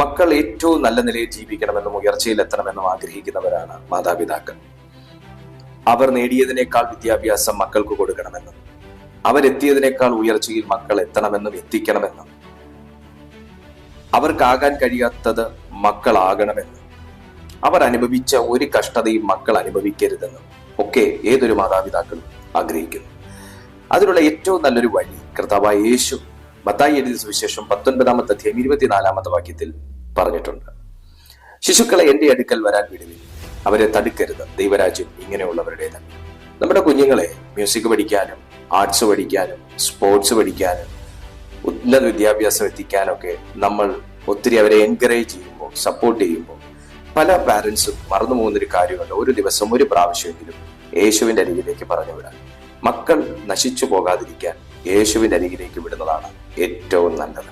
മക്കൾ ഏറ്റവും നല്ല നിലയിൽ ജീവിക്കണമെന്നും ഉയർച്ചയിലെത്തണമെന്നും ആഗ്രഹിക്കുന്നവരാണ് മാതാപിതാക്കൾ. അവർ നേടിയതിനേക്കാൾ വിദ്യാഭ്യാസം മക്കൾക്ക് കൊടുക്കണമെന്നും അവരെത്തിയതിനേക്കാൾ ഉയർച്ചയിൽ മക്കൾ എത്തണമെന്നും എത്തിക്കണമെന്നും അവർക്കാകാൻ കഴിയാത്തത് മക്കളാകണമെന്നും അവർ അനുഭവിച്ച ഒരു കഷ്ടതയും മക്കൾ അനുഭവിക്കരുതെന്നും ഒക്കെ ഏതൊരു മാതാപിതാക്കളും ആഗ്രഹിക്കുന്നു. അതിനുള്ള ഏറ്റവും നല്ലൊരു വഴി കർത്താവായ യേശു മത്തായി എഴുതിയ സുവിശേഷം 19-ാമത്തെ അധ്യായം 24-ാമത്തെ വാക്യത്തിൽ പറഞ്ഞിട്ടുണ്ട്. ശിശുക്കളെ എന്റെ അടുക്കൽ വരാൻ വിടുവിൻ, അവരെ തടുക്കരുത്, ദൈവരാജ്യം ഇങ്ങനെയുള്ളവരുടേതാണ്. നമ്മുടെ കുഞ്ഞുങ്ങളെ മ്യൂസിക് പഠിക്കാനും ആർട്സ് പഠിക്കാനും സ്പോർട്സ് പഠിക്കാനും ഉന്നത വിദ്യാഭ്യാസം എത്തിക്കാനൊക്കെ നമ്മൾ ഒത്തിരി അവരെ എൻകറേജ് ചെയ്യുമ്പോൾ, സപ്പോർട്ട് ചെയ്യുമ്പോൾ പല പാരന്റ്സും മറന്നു പോകുന്നൊരു കാര്യമുണ്ട്. ഒരു ദിവസം ഒരു പ്രാവശ്യമെങ്കിലും യേശുവിന്റെ അരികിലേക്ക് പറഞ്ഞു വിടാൻ. മക്കൾ നശിച്ചു പോകാതിരിക്കാൻ യേശുവിന്റെ അരികിലേക്ക് വിടുന്നതാണ് ഏറ്റവും നല്ലത്.